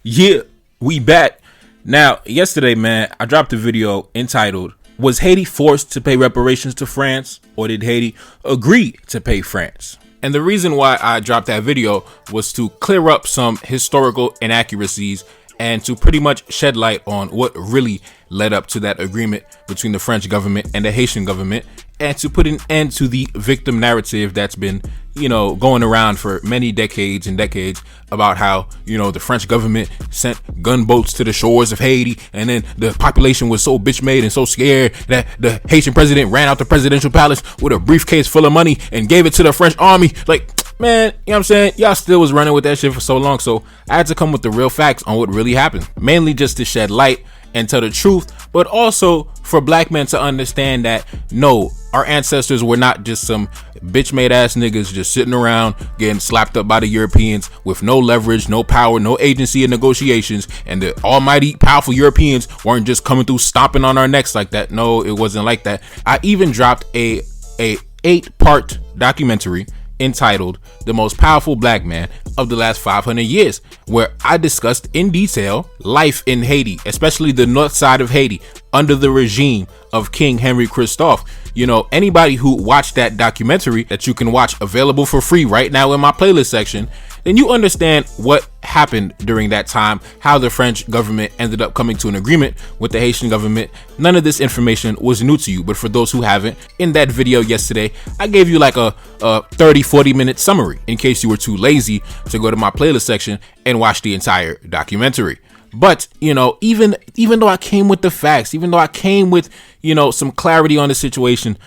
Yeah, we back. Now, yesterday, man, I dropped a video entitled, "Was Haiti forced to pay reparations to France, or did Haiti agree to pay France?" And the reason why I dropped that video was to clear up some historical inaccuracies and to pretty much shed light on what really led up to that agreement between the French government and the Haitian government, and to put an end to the victim narrative that's been, going around for many decades and decades about how, the French government sent gunboats to the shores of Haiti, and then the population was so bitch made and so scared that the Haitian president ran out the presidential palace with a briefcase full of money and gave it to the French army. Like, man, you know what I'm saying? Y'all still was running with that shit for so long, so I had to come with the real facts on what really happened. Mainly just to shed light and tell the truth, but also for black men to understand that, no, our ancestors were not just some bitch-made ass niggas just sitting around getting slapped up by the Europeans with no leverage, no power, no agency in negotiations, and the almighty powerful Europeans weren't just coming through stomping on our necks like that. No, it wasn't like that. I even dropped a 8-part documentary entitled "The Most Powerful Black Man of the Last 500 Years," where I discussed in detail life in Haiti, especially the north side of Haiti under the regime of King Henry Christophe. Anybody who watched that documentary, that you can watch available for free right now in my playlist section, then you understand what happened during that time, how the French government ended up coming to an agreement with the Haitian government. None of this information was new to you, but for those who haven't, in that video yesterday, I gave you like a 30-40 minute summary in case you were too lazy to go to my playlist section and watch the entire documentary. But, even though I came with the facts, even though I came with, some clarity on the situation,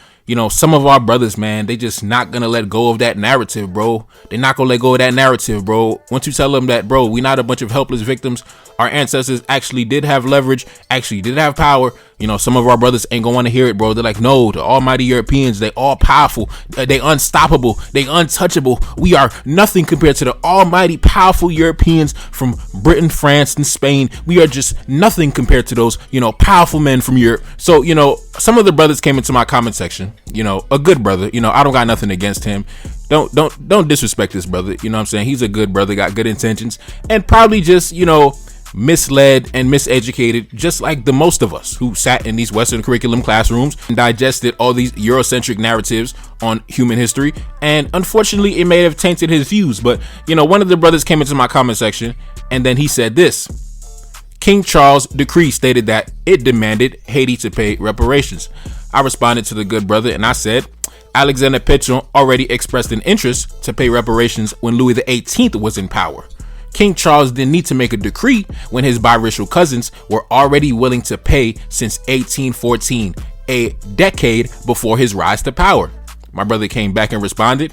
some of our brothers, man, they just not gonna let go of that narrative, bro. They're not gonna let go of that narrative, bro. Once you tell them that, bro, we not a bunch of helpless victims, our ancestors actually did have leverage, actually did have power, some of our brothers ain't gonna want to hear it, bro. They're like, no, the almighty Europeans, they all powerful, they unstoppable, they untouchable. We are nothing compared to the almighty powerful Europeans from Britain, France, and Spain. We are just nothing compared to those, powerful men from Europe. So, some of the brothers came into my comment section, a good brother, I don't got nothing against him. Don't disrespect this brother. You know what I'm saying? He's a good brother, got good intentions, and probably just, misled and miseducated, just like the most of us who sat in these Western curriculum classrooms and digested all these Eurocentric narratives on human history. And unfortunately, it may have tainted his views. But, one of the brothers came into my comment section and then he said this: King Charles' decree stated that it demanded Haiti to pay reparations. I responded to the good brother and I said, Alexander Pétion already expressed an interest to pay reparations when Louis XVIII was in power. King Charles didn't need to make a decree when his biracial cousins were already willing to pay since 1814, a decade before his rise to power. My brother came back and responded,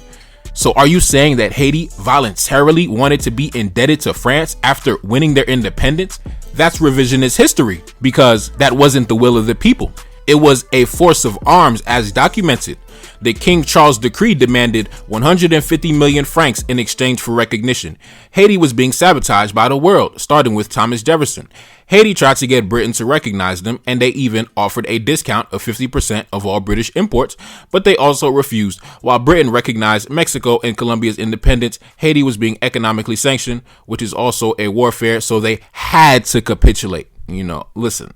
so are you saying that Haiti voluntarily wanted to be indebted to France after winning their independence? That's revisionist history, because that wasn't the will of the people. It was a force of arms as documented. The King Charles decree demanded 150 million francs in exchange for recognition. Haiti was being sabotaged by the world, starting with Thomas Jefferson. Haiti tried to get Britain to recognize them, and they even offered a discount of 50% of all British imports, but they also refused. While Britain recognized Mexico and Colombia's independence, Haiti was being economically sanctioned, which is also a warfare, so they had to capitulate. Listen,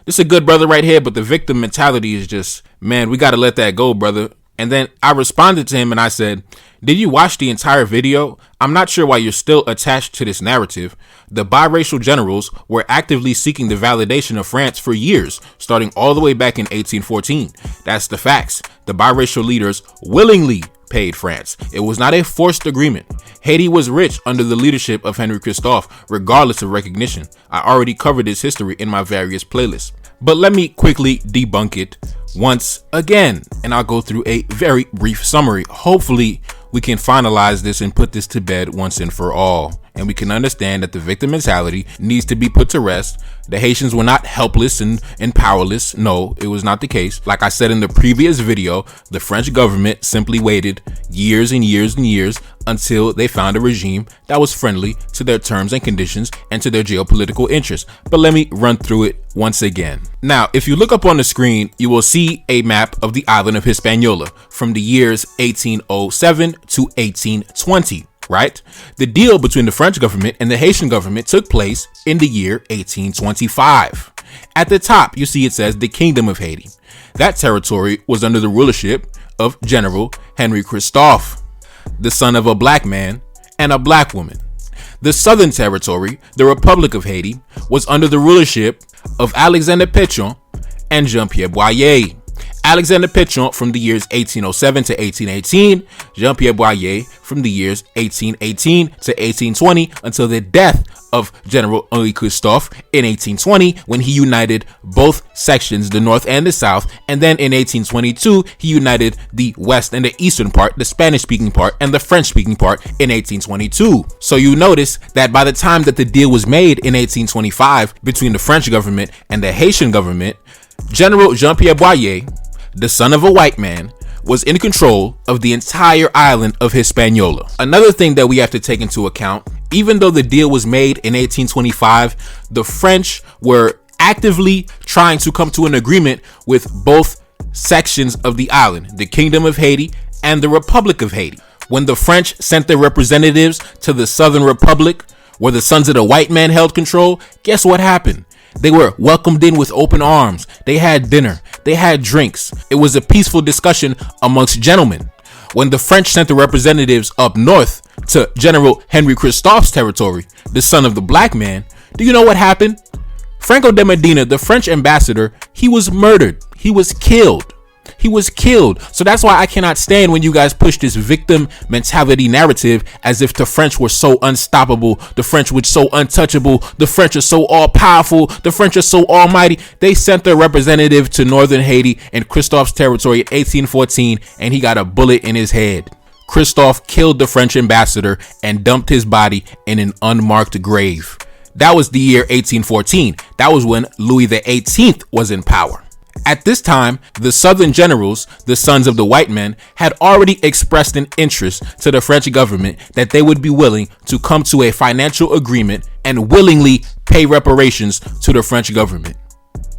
this is a good brother right here, but the victim mentality is just, man, we got to let that go, brother. And then I responded to him and I said, did you watch the entire video? I'm not sure why you're still attached to this narrative. The biracial generals were actively seeking the validation of France for years, starting all the way back in 1814. That's the facts. The biracial leaders willingly paid France. It was not a forced agreement. Haiti was rich under the leadership of Henry Christophe, regardless of recognition. I already covered this history in my various playlists. But let me quickly debunk it once again, and I'll go through a very brief summary. Hopefully, we can finalize this and put this to bed once and for all, and we can understand that the victim mentality needs to be put to rest. The Haitians were not helpless and powerless. No, it was not the case. Like I said in the previous video, the French government simply waited years and years and years until they found a regime that was friendly to their terms and conditions and to their geopolitical interests. But let me run through it once again. Now, if you look up on the screen, you will see a map of the island of Hispaniola from the years 1807 to 1820. right? The deal between the French government and the Haitian government took place in the year 1825. At the top, you see it says the Kingdom of Haiti. That territory was under the rulership of General Henry Christophe, the son of a black man and a black woman. The Southern Territory, the Republic of Haiti, was under the rulership of Alexander Pétion and Jean-Pierre Boyer. Alexander Pétion from the years 1807 to 1818, Jean-Pierre Boyer from the years 1818 to 1820 until the death of General Henri Christophe in 1820 when he united both sections, the North and the South, and then in 1822 he united the West and the Eastern part, the Spanish-speaking part, and the French-speaking part in 1822. So you notice that by the time that the deal was made in 1825 between the French government and the Haitian government, General Jean-Pierre Boyer, the son of a white man, was in control of the entire island of Hispaniola. Another thing that we have to take into account, even though the deal was made in 1825, the French were actively trying to come to an agreement with both sections of the island, the Kingdom of Haiti and the Republic of Haiti. When the French sent their representatives to the Southern Republic, where the sons of the white man held control, guess what happened? They were welcomed in with open arms. They had dinner. They had drinks. It was a peaceful discussion amongst gentlemen. When the French sent the representatives up north to General Henry Christophe's territory, the son of the black man, do you know what happened? Franco de Medina, the French ambassador, he was murdered. He was killed. He was killed. So that's why I cannot stand when you guys push this victim mentality narrative as if the French were so unstoppable. The French were so untouchable. The French are so all powerful. The French are so almighty. They sent their representative to northern Haiti and Christophe's territory in 1814, and he got a bullet in his head. Christophe killed the French ambassador and dumped his body in an unmarked grave. That was the year 1814. That was when Louis XVIII was in power. At this time, the Southern generals, the sons of the white men, had already expressed an interest to the French government that they would be willing to come to a financial agreement and willingly pay reparations to the French government.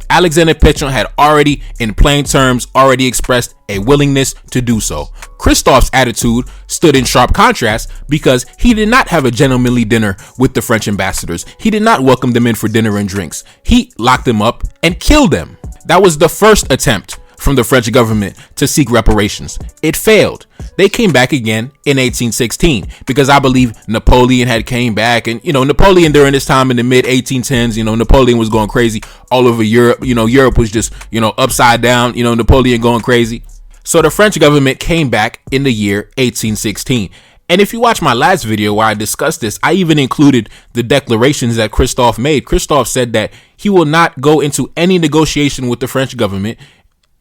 Alexander Pétion had already, in plain terms, already expressed a willingness to do so. Christophe's attitude stood in sharp contrast because he did not have a gentlemanly dinner with the French ambassadors. He did not welcome them in for dinner and drinks. He locked them up and killed them. That was the first attempt from the French government to seek reparations. It failed. They came back again in 1816 because I believe Napoleon had came back, and Napoleon during this time in the mid 1810s, Napoleon was going crazy all over Europe. Europe was just, upside down, Napoleon going crazy. So the French government came back in the year 1816. And if you watch my last video where I discussed this, I even included the declarations that Christophe made. Christophe said that he will not go into any negotiation with the French government.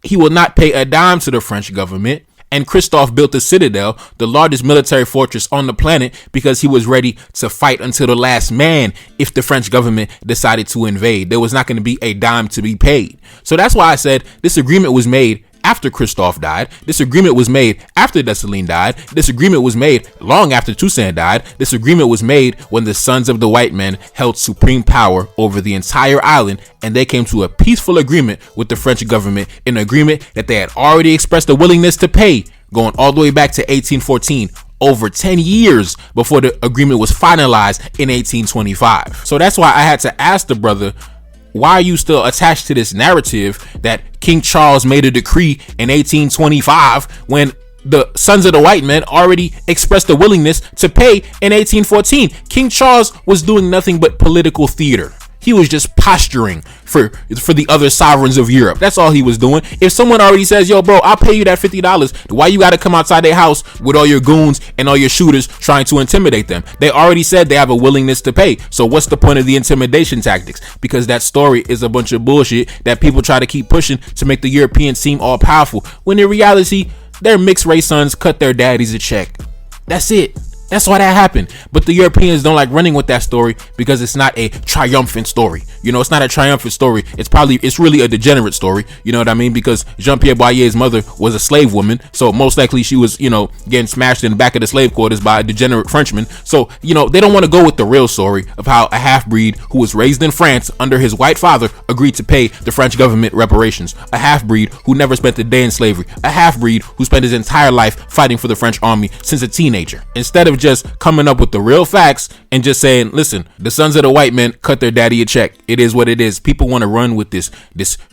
He will not pay a dime to the French government. And Christophe built the Citadel, the largest military fortress on the planet, because he was ready to fight until the last man if the French government decided to invade. There was not going to be a dime to be paid. So that's why I said this agreement was made after Christophe died. This agreement was made after Dessalines died. This agreement was made long after Toussaint died. This agreement was made when the sons of the white men held supreme power over the entire island, and they came to a peaceful agreement with the French government, an agreement that they had already expressed a willingness to pay, going all the way back to 1814, over 10 years before the agreement was finalized in 1825. So that's why I had to ask the brother, why are you still attached to this narrative that King Charles made a decree in 1825 when the sons of the white men already expressed a willingness to pay in 1814? King Charles was doing nothing but political theater. He was just posturing for the other sovereigns of Europe. That's all he was doing. If someone already says, yo, bro, I'll pay you that $50, why you got to come outside their house with all your goons and all your shooters trying to intimidate them? They already said they have a willingness to pay. So what's the point of the intimidation tactics? Because that story is a bunch of bullshit that people try to keep pushing to make the Europeans seem all powerful, when in reality, their mixed race sons cut their daddies a check. That's it. That's why that happened. But the Europeans don't like running with that story because it's not a triumphant story. It's not a triumphant story. It's really a degenerate story. You know what I mean? Because Jean-Pierre Boyer's mother was a slave woman. So most likely she was, getting smashed in the back of the slave quarters by a degenerate Frenchman. So, they don't want to go with the real story of how a half-breed who was raised in France under his white father agreed to pay the French government reparations. A half-breed who never spent a day in slavery. A half-breed who spent his entire life fighting for the French army since a teenager. Instead of just coming up with the real facts and just saying, listen, the sons of the white men cut their daddy a check. It is what it is. People want to run with this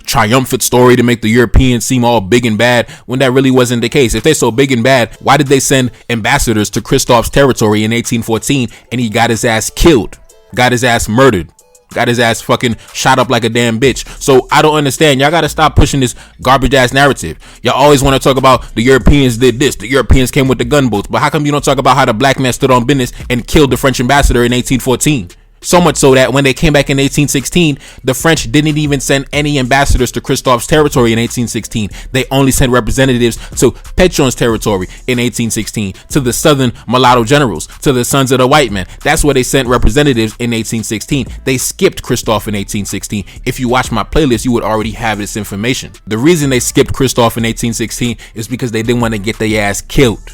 triumphant story to make the Europeans seem all big and bad when that really wasn't the case. If they're so big and bad, why did they send ambassadors to Christophe's territory in 1814 and he got his ass killed, got his ass murdered, got his ass fucking shot up like a damn bitch? So I don't understand. Y'all got to stop pushing this garbage ass narrative. Y'all always want to talk about the Europeans did this, the Europeans came with the gunboats, but how come you don't talk about how the black man stood on business and killed the French ambassador in 1814? So much so that when they came back in 1816, the French didn't even send any ambassadors to Christophe's territory in 1816. They only sent representatives to Pétion's territory in 1816, to the southern mulatto generals, to the sons of the white men. That's where they sent representatives in 1816. They skipped Christophe in 1816. If you watch my playlist, you would already have this information. The reason they skipped Christophe in 1816 is because they didn't want to get their ass killed.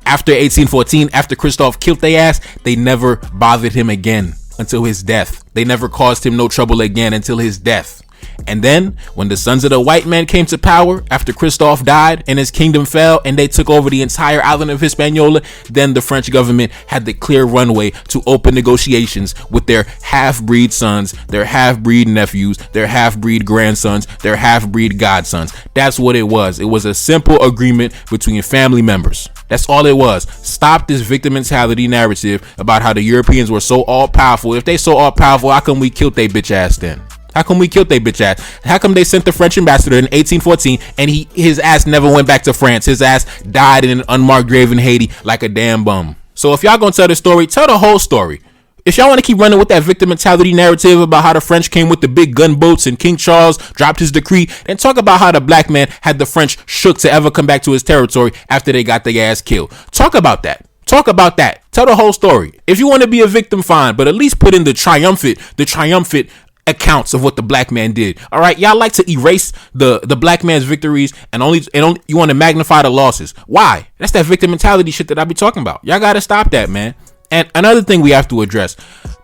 After 1814, after Christophe killed their ass, they never bothered him again until his death. They never caused him no trouble again until his death. And then when the sons of the white man came to power after Christophe died and his kingdom fell and they took over the entire island of Hispaniola, then the French government had the clear runway to open negotiations with their half-breed sons, their half-breed nephews, their half-breed grandsons, their half-breed godsons. That's what it was. It was a simple agreement between family members. That's all it was. Stop this victim mentality narrative about how the Europeans were so all-powerful. If they so all-powerful, how come we killed they bitch ass then? How come we killed they bitch ass? How come they sent the French ambassador in 1814 and his ass never went back to France? His ass died in an unmarked grave in Haiti like a damn bum. So if y'all gonna tell the story, tell the whole story. If y'all want to keep running with that victim mentality narrative about how the French came with the big gunboats and King Charles dropped his decree, then talk about how the black man had the French shook to ever come back to his territory after they got their ass killed. Talk about that. Talk about that. Tell the whole story. If you want to be a victim, fine, but at least put in the triumphant accounts of what the black man did. All right, y'all like to erase the black man's victories and only you want to magnify the losses. Why? That's that victim mentality shit that I be talking about. Y'all got to stop that, man. And another thing we have to address,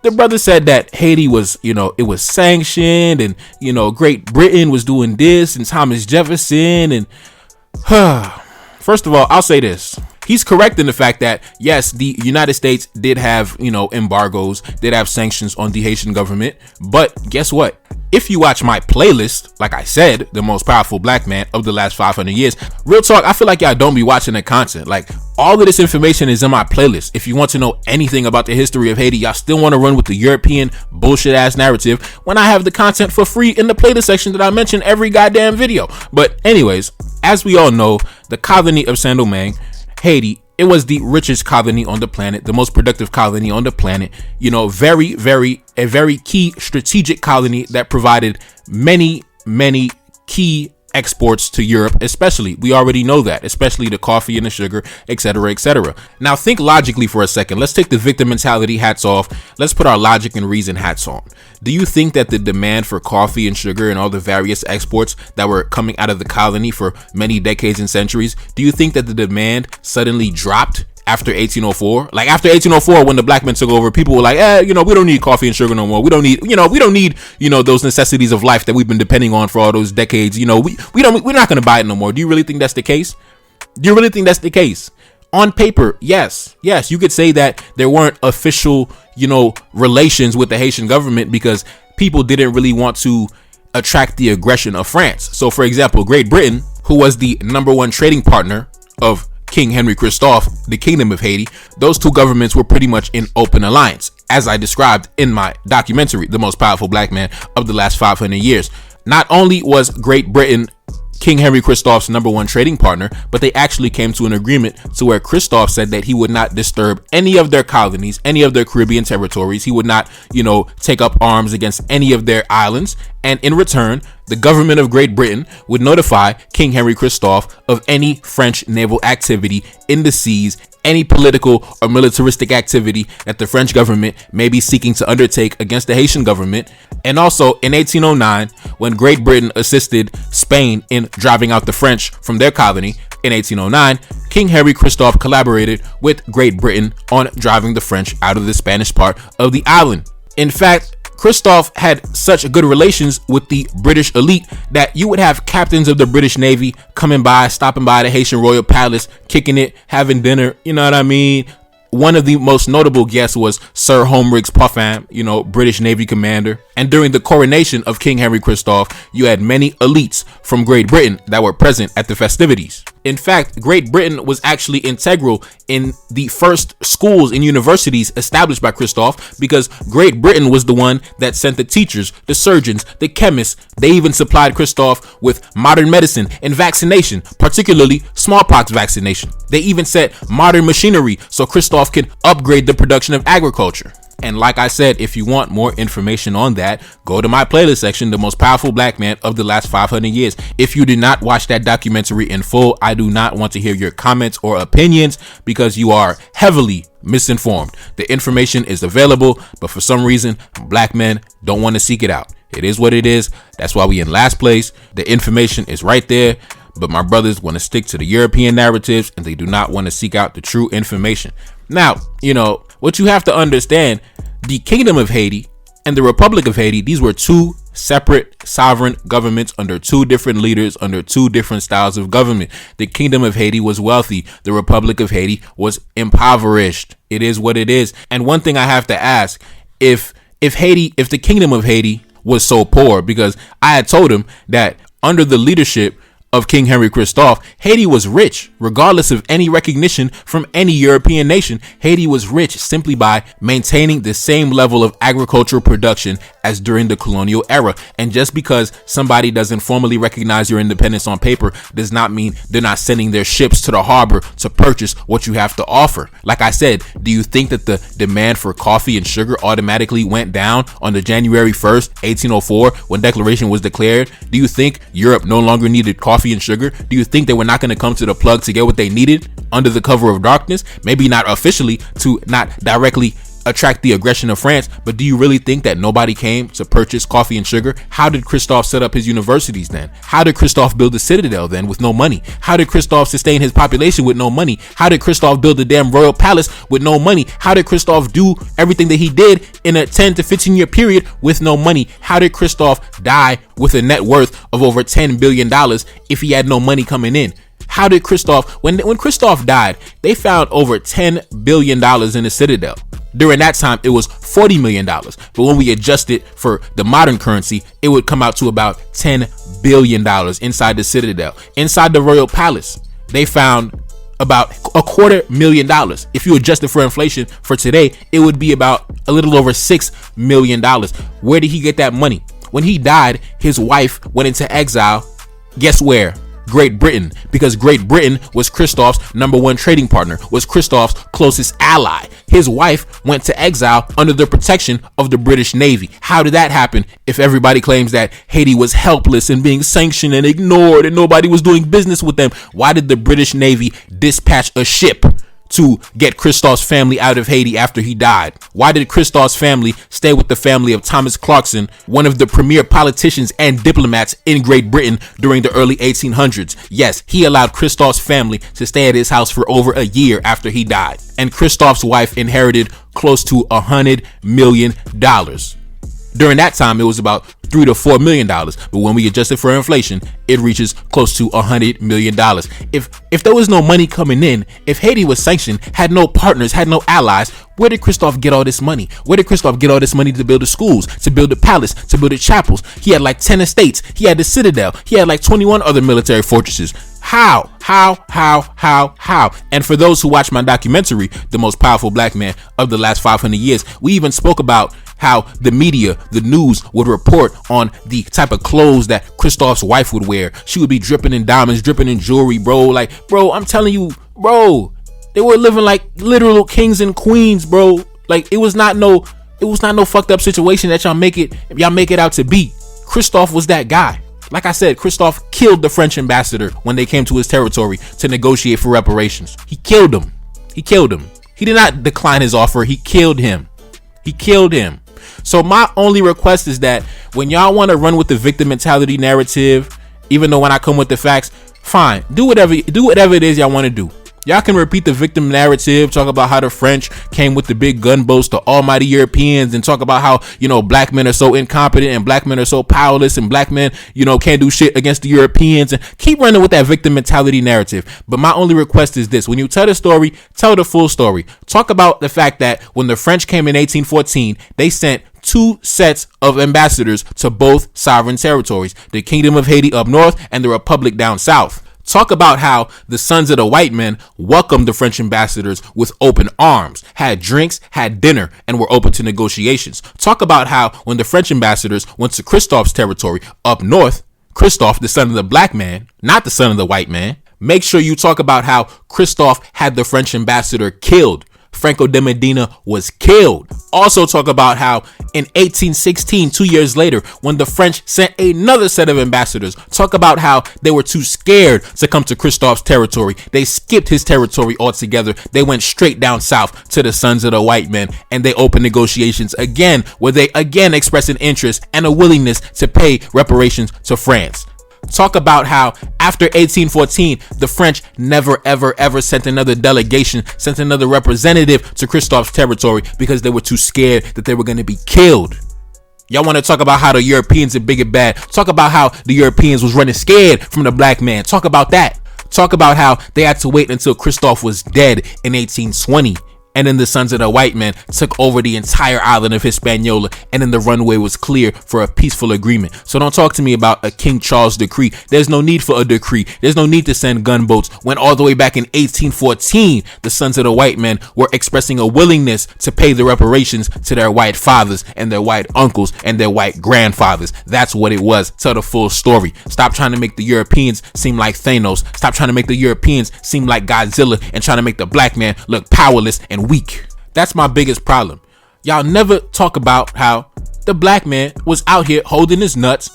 the brother said that Haiti was, it was sanctioned and, Great Britain was doing this and Thomas Jefferson and, first of all, I'll say this. He's correct in the fact that, yes, the United States did have, embargoes, did have sanctions on the Haitian government. But guess what? If you watch my playlist, like I said, the most powerful black man of the last 500 years, real talk, I feel like y'all don't be watching the content. Like, all of this information is in my playlist. If you want to know anything about the history of Haiti, y'all still want to run with the European bullshit ass narrative when I have the content for free in the playlist section that I mention every goddamn video. But anyways, as we all know, the colony of Saint-Domingue, Haiti, it was the richest colony on the planet, the most productive colony on the planet, a very key strategic colony that provided many key exports to Europe, especially, we already know that, especially the coffee and the sugar, etc., etc. Now think logically for a second. Let's take the victim mentality hats off. Let's put our logic and reason hats on. Do you think that the demand for coffee and sugar and all the various exports that were coming out of the colony for many decades and centuries, do you think that the demand suddenly dropped after 1804? Like after 1804, when the black men took over, people were like, we don't need coffee and sugar no more. We don't need those necessities of life that we've been depending on for all those decades. We're not going to buy it no more. Do you really think that's the case? Do you really think that's the case? On paper, yes, you could say that there weren't official, relations with the Haitian government because people didn't really want to attract the aggression of France. So for example, Great Britain, who was the number one trading partner of King Henry Christophe, the Kingdom of Haiti, those two governments were pretty much in open alliance, as I described in my documentary, The Most Powerful Black Man of the Last 500 Years. Not only was Great Britain King Henry Christophe's number one trading partner, but they actually came to an agreement to where Christophe said that he would not disturb any of their colonies, any of their Caribbean territories. He would not, take up arms against any of their islands. And in return, the government of Great Britain would notify King Henry Christophe of any French naval activity in the seas, any political or militaristic activity that the French government may be seeking to undertake against the Haitian government. And also in 1809, when Great Britain assisted Spain in driving out the French from their colony, in 1809, King Henry Christophe collaborated with Great Britain on driving the French out of the Spanish part of the island. In fact, Christophe had such good relations with the British elite that you would have captains of the British Navy coming by, stopping by the Haitian Royal Palace, kicking it, having dinner, you know what I mean? one of the most notable guests was Sir Holmriggs Popham, British Navy commander. And during the coronation of King Henry Christophe, you had many elites from Great Britain that were present at the festivities. In fact, Great Britain was actually integral in the first schools and universities established by Christophe, because Great Britain was the one that sent the teachers, the surgeons, the chemists. They even supplied Christophe with modern medicine and vaccination, particularly smallpox vaccination. They even sent modern machinery so Christophe can upgrade the production of agriculture. And like I said, if you want more information on that, go to my playlist section, The Most Powerful Black Man of the Last 500 Years. If you did not watch that documentary in full, I do not want to hear your comments or opinions, because you are heavily misinformed. The information is available, but for some reason, black men don't want to seek it out. It is what it is. That's why we in last place. The information is right there, but my brothers want to stick to the European narratives, and they do not want to seek out the true information. Now, what you have to understand, the Kingdom of Haiti and the Republic of Haiti, these were two separate sovereign governments under two different leaders, under two different styles of government. The Kingdom of Haiti was wealthy. The Republic of Haiti was impoverished. It is what it is. And one thing I have to ask, if the Kingdom of Haiti was so poor, because I had told him that under the leadership of King Henry Christophe, Haiti was rich, regardless of any recognition from any European nation. Haiti was rich simply by maintaining the same level of agricultural production as during the colonial era. And just because somebody doesn't formally recognize your independence on paper does not mean they're not sending their ships to the harbor to purchase what you have to offer. Like I said, do you think that the demand for coffee and sugar automatically went down on the January 1st, 1804, when Declaration was declared? Do you think Europe no longer needed coffee and sugar? Do you think they were not going to come to the plug to get what they needed under the cover of darkness? Maybe not officially, to not directly attract the aggression of France, but do you really think that nobody came to purchase coffee and sugar? How did Christophe set up his universities then? How did Christophe build the citadel then with no money? How did Christophe sustain his population with no money? How did Christophe build the damn royal palace with no money? How did Christophe do everything that he did in a 10 to 15 year period with no money? How did Christophe die with a net worth of over $10 billion if he had no money coming in? How did Christophe, when Christophe died, they found over $10 billion in the citadel. During that time, it was $40 million. But when we adjust it for the modern currency, it would come out to about $10 billion inside the citadel. Inside the royal palace, they found about $250,000. If you adjust it for inflation for today, it would be about a little over $6 million. Where did he get that money? When he died, his wife went into exile. Guess where? Great Britain, because Great Britain was Christophe's #1 trading partner, was Christophe's closest ally. His wife went to exile under the protection of the British Navy. How did that happen if everybody claims that Haiti was helpless and being sanctioned and ignored and nobody was doing business with them? Why did the British Navy dispatch a ship to get Christophe's family out of Haiti after he died? Why did Christophe's family stay with the family of Thomas Clarkson, one of the premier politicians and diplomats in Great Britain during the early 1800s? Yes, he allowed Christophe's family to stay at his house for over a year after he died. And Christophe's wife inherited close to $100 million. During that time, it was about $3 to $4 million. But when we adjust it for inflation, it reaches close to $100 million. If there was no money coming in, if Haiti was sanctioned, had no partners, had no allies, where did Christophe get all this money? Where did Christophe get all this money to build the schools, to build the palace, to build the chapels? He had like 10 estates. He had the citadel. He had like 21 other military fortresses. How? And for those who watch my documentary, The Most Powerful Black Man of the Last 500 Years, we even spoke about how the media, the news, would report on the type of clothes that Christophe's wife would wear. She would be dripping in diamonds, dripping in jewelry, bro. Like, bro, I'm telling you, bro, they were living like literal kings and queens, bro. Like, it was not no fucked up situation that y'all make it out to be. Christophe was that guy. Like I said, Christophe killed the French ambassador when they came to his territory to negotiate for reparations. He killed him. He did not decline his offer. He killed him. So my only request is that when y'all want to run with the victim mentality narrative, even though when I come with the facts, fine, do whatever it is y'all want to do. Y'all can repeat the victim narrative, talk about how the French came with the big gunboats to almighty Europeans, and talk about how, black men are so incompetent and black men are so powerless and black men, can't do shit against the Europeans, and keep running with that victim mentality narrative. But my only request is this: when you tell the story, tell the full story. Talk about the fact that when the French came in 1814, they sent 2 sets of ambassadors to both sovereign territories, the Kingdom of Haiti up north and the Republic down south. Talk about how the sons of the white men welcomed the French ambassadors with open arms, had drinks, had dinner, and were open to negotiations. Talk about how when the French ambassadors went to Christophe's territory up north, Christophe, the son of the black man, not the son of the white man, make sure you talk about how Christophe had the French ambassador killed. Franco de Medina was killed. Also talk about how in 1816, 2 years later, when the French sent another set of ambassadors, talk about how they were too scared to come to Christophe's territory. They skipped his territory altogether. They went straight down south to the sons of the white men, and they opened negotiations again, where they again expressed an interest and a willingness to pay reparations to France. Talk about how after 1814, the French never, ever sent another delegation, sent another representative to Christophe's territory because they were too scared that they were going to be killed. Y'all want to talk about how the Europeans are big and bad. Talk about how the Europeans was running scared from the black man. Talk about that. Talk about how they had to wait until Christophe was dead in 1820. And then the sons of the white men took over the entire island of Hispaniola, and then the runway was clear for a peaceful agreement. So don't talk to me about a King Charles decree. There's no need for a decree. There's no need to send gunboats when all the way back in 1814, the sons of the white men were expressing a willingness to pay the reparations to their white fathers and their white uncles and their white grandfathers. That's what it was. Tell the full story. Stop trying to make the Europeans seem like Thanos. Stop trying to make the Europeans seem like Godzilla and trying to make the black man look powerless and weak. That's my biggest problem. Y'all never talk about how the black man was out here holding his nuts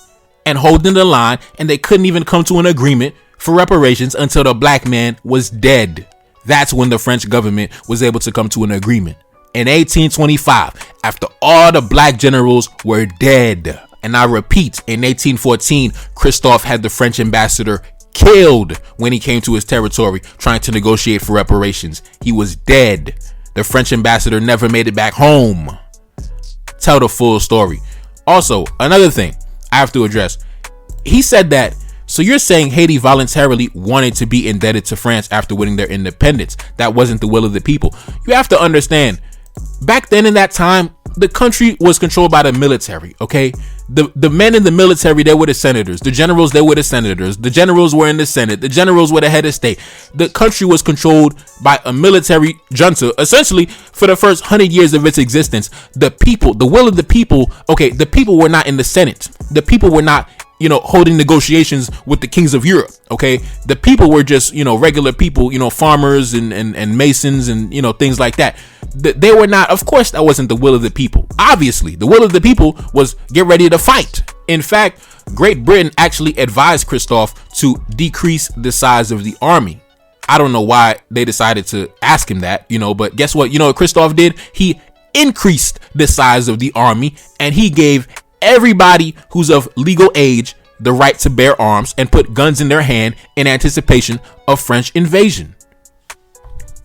and holding the line, and they couldn't even come to an agreement for reparations until the black man was dead. That's when the French government was able to come to an agreement. In 1825, after all the black generals were dead. And I repeat, in 1814, Christophe had the French ambassador killed when he came to his territory trying to negotiate for reparations. He was dead. The French ambassador never made it back home. Tell the full story. Also, another thing I have to address. He said that, so you're saying Haiti voluntarily wanted to be indebted to France after winning their independence. That wasn't the will of the people. You have to understand, back then in that time, the country was controlled by the military, okay? The men in the military, they were the senators. The generals, they were the senators. The generals were in the Senate. The generals were the head of state. The country was controlled by a military junta, essentially, for the first 100 years of its existence. The people, the will of the people, okay, the people were not in the Senate. The people were not, holding negotiations with the kings of Europe, okay? The people were just, regular people, farmers and masons and, things like that. They were not, of course, that wasn't the will of the people. Obviously, the will of the people was get ready to fight. In fact, Great Britain actually advised Christophe to decrease the size of the army. I don't know why they decided to ask him that, but guess what? What Christophe did? He increased the size of the army, and he gave everybody who's of legal age the right to bear arms and put guns in their hand in anticipation of French invasion.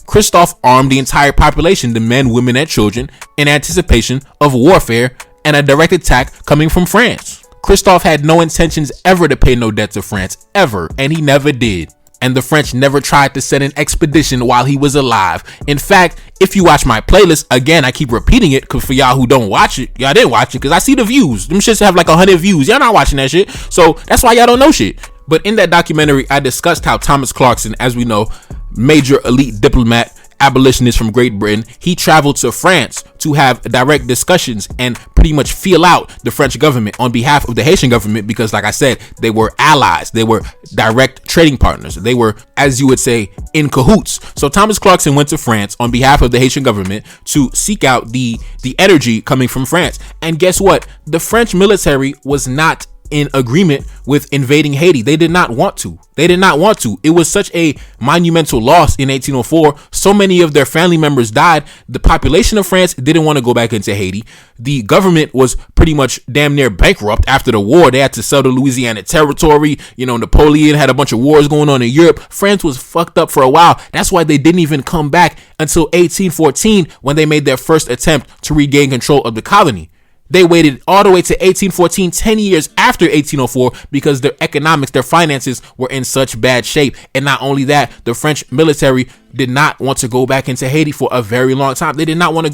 Christophe armed the entire population, the men, women, and children, in anticipation of warfare and a direct attack coming from France. Christophe had no intentions ever to pay no debt to France, ever, and he never did. And the French never tried to send an expedition while he was alive. In fact, if you watch my playlist, again, I keep repeating it because for y'all who don't watch it, y'all didn't watch it because I see the views. Them shits have like 100 views. Y'all not watching that shit. So that's why y'all don't know shit. But in that documentary, I discussed how Thomas Clarkson, as we know, major elite diplomat, abolitionist from Great Britain, he traveled to France to have direct discussions and pretty much feel out the French government on behalf of the Haitian government because, like I said, they were allies. They were direct trading partners. They were, as you would say, in cahoots. So Thomas Clarkson went to France on behalf of the Haitian government to seek out the energy coming from France. And guess what? The French military was not in agreement with invading Haiti. They did not want to. It was such a monumental loss in 1804. So many of their family members died. The population of France didn't want to go back into Haiti. The government was pretty much damn near bankrupt after the war. They had to sell the Louisiana territory. Napoleon had a bunch of wars going on in Europe. France was fucked up for a while. That's why they didn't even come back until 1814 when they made their first attempt to regain control of the colony. They waited all the way to 1814, 10 years after 1804, because their economics, their finances were in such bad shape. And not only that, the French military did not want to go back into Haiti for a very long time. They did not want to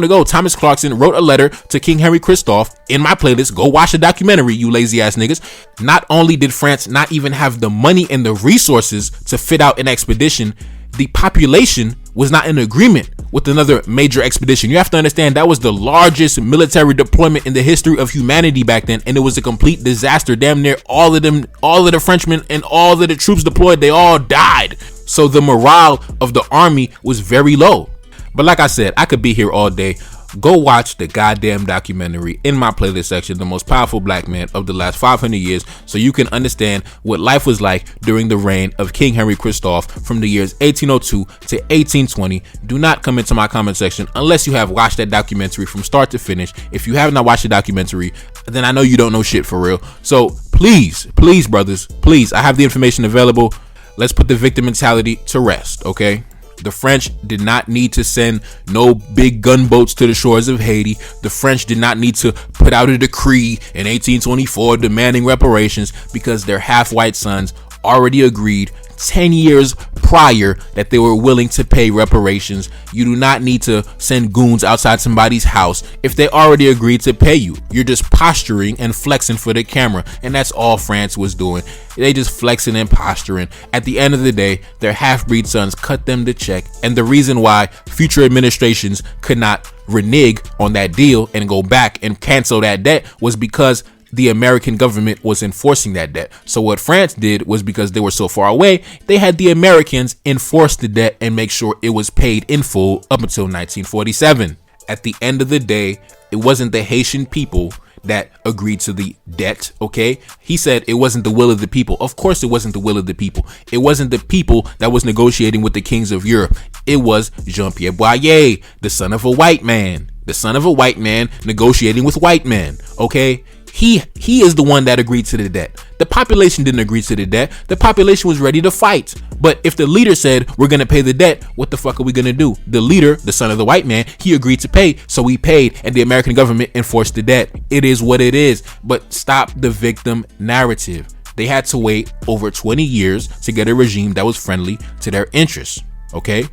go. Thomas Clarkson wrote a letter to King Henry Christophe in my playlist. Go watch the documentary, you lazy ass niggas. Not only did France not even have the money and the resources to fit out an expedition, the population was not in agreement with another major expedition. You have to understand that was the largest military deployment in the history of humanity back then, and it was a complete disaster. Damn near all of the Frenchmen and all of the troops deployed, they all died. So the morale of the army was very low. But like I said, I could be here all day. Go watch the goddamn documentary in my playlist section, The Most Powerful Black Man of the Last 500 Years, so you can understand what life was like during the reign of King Henry Christophe from the years 1802 to 1820. Do not come into my comment section unless you have watched that documentary from start to finish. If you have not watched the documentary, then I know you don't know shit for real. So please, brothers, please, I have the information available. Let's put the victim mentality to rest, okay? The French did not need to send no big gunboats to the shores of Haiti. The French did not need to put out a decree in 1824 demanding reparations, because their half-white sons already agreed 10 years prior that they were willing to pay reparations. You do not need to send goons outside somebody's house if they already agreed to pay you. You're just posturing and flexing for the camera, and that's all France was doing. They just flexing and posturing. At the end of the day, their half-breed sons cut them the check, and the reason why future administrations could not renege on that deal and go back and cancel that debt was because the American government was enforcing that debt. So what France did was, because they were so far away, they had the Americans enforce the debt and make sure it was paid in full up until 1947. At the end of the day, it wasn't the Haitian people that agreed to the debt, okay? He said it wasn't the will of the people. Of course it wasn't the will of the people. It wasn't the people that was negotiating with the kings of Europe. It was Jean-Pierre Boyer, the son of a white man. The son of a white man negotiating with white men, okay? He is the one that agreed to the debt. The population didn't agree to the debt. The population was ready to fight. But if the leader said, we're going to pay the debt, what the fuck are we going to do? The leader, the son of the white man, he agreed to pay, so he paid, and the American government enforced the debt. It is what it is. But stop the victim narrative. They had to wait over 20 years to get a regime that was friendly to their interests. Okay?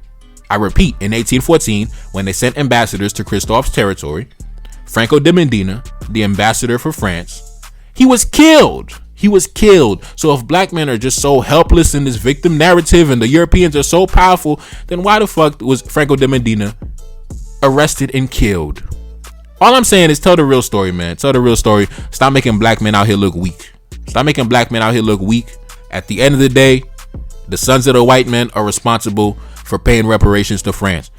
I repeat, in 1814, when they sent ambassadors to Christophe's territory, Franco de Medina, the ambassador for France, he was killed. So if black men are just so helpless in this victim narrative and the Europeans are so powerful, then why the fuck was Franco de Medina arrested and killed? All I'm saying is tell the real story, man. Tell the real story. Stop making black men out here look weak. At the end of the day, the sons of the white men are responsible for paying reparations to France.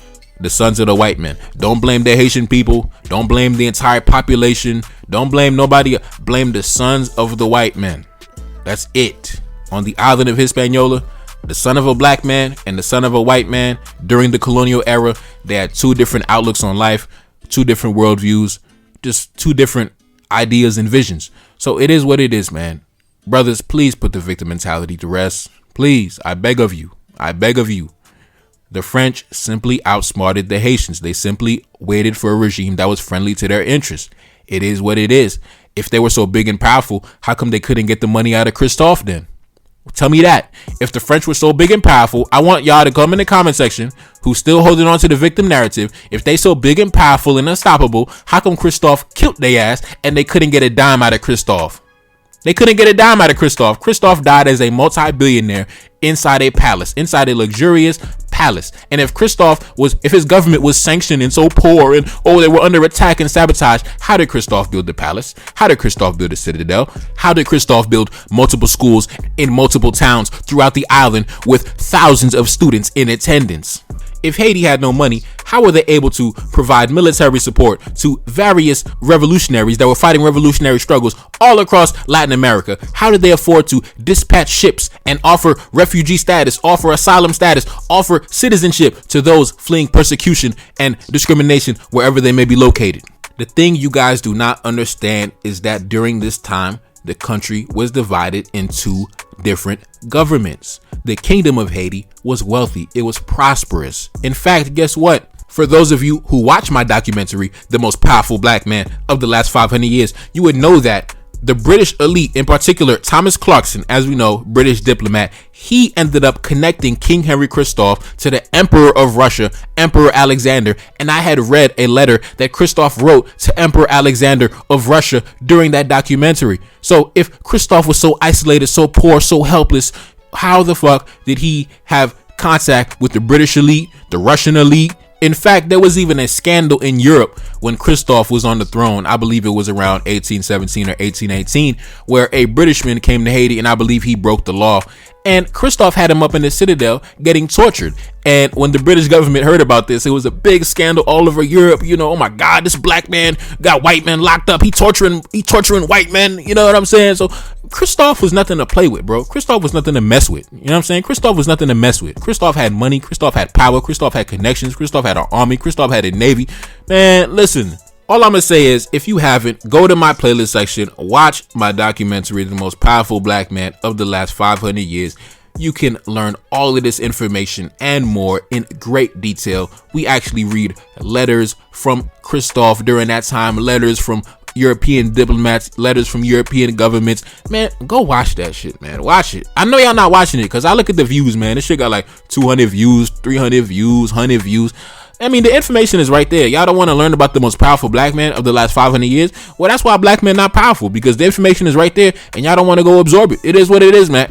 The sons of the white men. Don't blame the Haitian people. Don't blame the entire population. Don't blame nobody. Blame the sons of the white men. That's it. On the island of Hispaniola, the son of a black man and the son of a white man during the colonial era, they had two different outlooks on life, two different worldviews, just two different ideas and visions. So it is what it is, man. Brothers, please put the victim mentality to rest. Please, I beg of you. The French simply outsmarted the Haitians. They simply waited for a regime that was friendly to their interests. It is what it is. If they were so big and powerful, how come they couldn't get the money out of Christophe then? Tell me that. If the French were so big and powerful, I want y'all to come in the comment section who's still holding on to the victim narrative. If they so big and powerful and unstoppable, how come Christophe killed their ass and they couldn't get a dime out of Christophe? Christophe died as a multi-billionaire inside a palace, inside a luxurious palace. And if his government was sanctioned and so poor and they were under attack and sabotage, how did Christophe build the palace? How did Christophe build a citadel? How did Christophe build multiple schools in multiple towns throughout the island with thousands of students in attendance? if Haiti had no money, how were they able to provide military support to various revolutionaries that were fighting revolutionary struggles all across Latin America? How did they afford to dispatch ships and offer refugee status, offer asylum status, offer citizenship to those fleeing persecution and discrimination wherever they may be located? The thing you guys do not understand is that during this time, the country was divided into different governments. The Kingdom of Haiti was wealthy. It was prosperous. In fact, guess what? For those of you who watch my documentary, The Most Powerful Black Man of the Last 500 Years, you would know that the British elite, in particular Thomas Clarkson, as we know, British diplomat, he ended up connecting King Henry Christophe to the Emperor of Russia, Emperor Alexander. And I had read a letter that Christophe wrote to Emperor Alexander of Russia during that documentary. So if Christophe was so isolated, so poor, so helpless, how the fuck did he have contact with the British elite, the Russian elite? In fact, there was even a scandal in Europe when Christophe was on the throne. I believe it was around 1817 or 1818, where a Britishman came to Haiti, and I believe he broke the law. And Christophe had him up in the citadel getting tortured. And when the British government heard about this, it was a big scandal all over Europe. You know, oh my God, this black man got white men locked up. He torturing white men. You know what I'm saying? So Christophe was nothing to play with, bro. Christophe was nothing to mess with. You know what I'm saying? Christophe was nothing to mess with. Christophe had money. Christophe had power. Christophe had connections. Christophe had an army. Christophe had a navy. Man, listen. All I'm going to say is, if you haven't, go to my playlist section, watch my documentary, The Most Powerful Black Man of the Last 500 Years. You can learn all of this information and more in great detail. We actually read letters from Christophe during that time, letters from European diplomats, letters from European governments. Man, go watch that shit, man. Watch it. I know y'all not watching it because I look at the views, man. This shit got like 200 views, 300 views, 100 views. I mean, the information is right there. Y'all don't want to learn about the most powerful black man of the last 500 years? Well, that's why black men not powerful, because the information is right there and y'all don't want to go absorb it. It is what it is, man.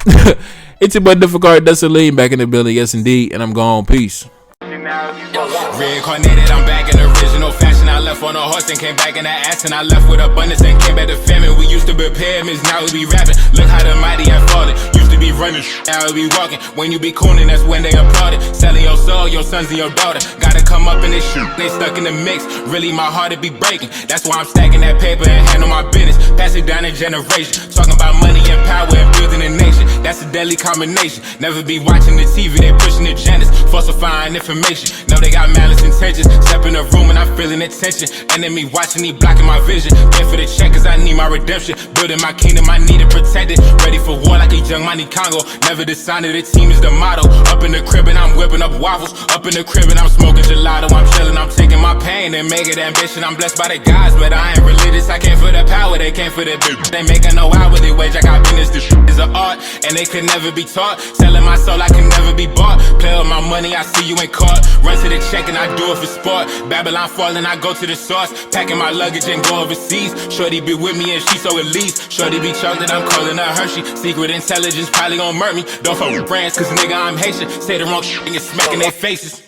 It's your boy Difficult Desaline back in the building. Yes, indeed. And I'm gone. Peace. Reincarnated, I'm back in original fashion. I left on a horse and came back in the ass, and I left with abundance and came back to famine. We used to be pyramids, now we be rapping. Look how the mighty have fallen. Used to be running, now we be walking. When you be cooning, that's when they applauded. Selling your soul, your sons and your daughter. Gotta come up in this shit, they stuck in the mix. Really, my heart it be breaking. That's why I'm stacking that paper and handle my business. Pass it down in generation. Talking about money and power and building a nation. That's a deadly combination. Never be watching the TV, they pushing agendas, falsifying information. No, they got malice intentions. Step in the room and I'm feeling the tension. Enemy watching me, blocking my vision. Pay for the check cause I need my redemption. Building my kingdom, I need it protected. Ready for war like a young Money Congo. Never decided the team is the motto. Up in the crib and I'm whipping up waffles. Up in the crib and I'm smoking gelato. I'm chilling, I'm taking my pain and make it ambition. I'm blessed by the gods, but I ain't religious. I came for the power, they came for the bitch. They making no hourly wage, I got business. This shit is an art and they could never be taught. Selling my soul, I can never be bought. Play with my money, I see you ain't caught. Run to the check and I do it for sport. Babylon falling, I go to the source. Packing my luggage and go overseas. Shorty be with me and she so elite. Shorty be chocolate, I'm calling her Hershey. Secret intelligence probably gon' murk me. Don't fuck with friends, cause nigga I'm Haitian. Say the wrong shit and you're smacking their faces.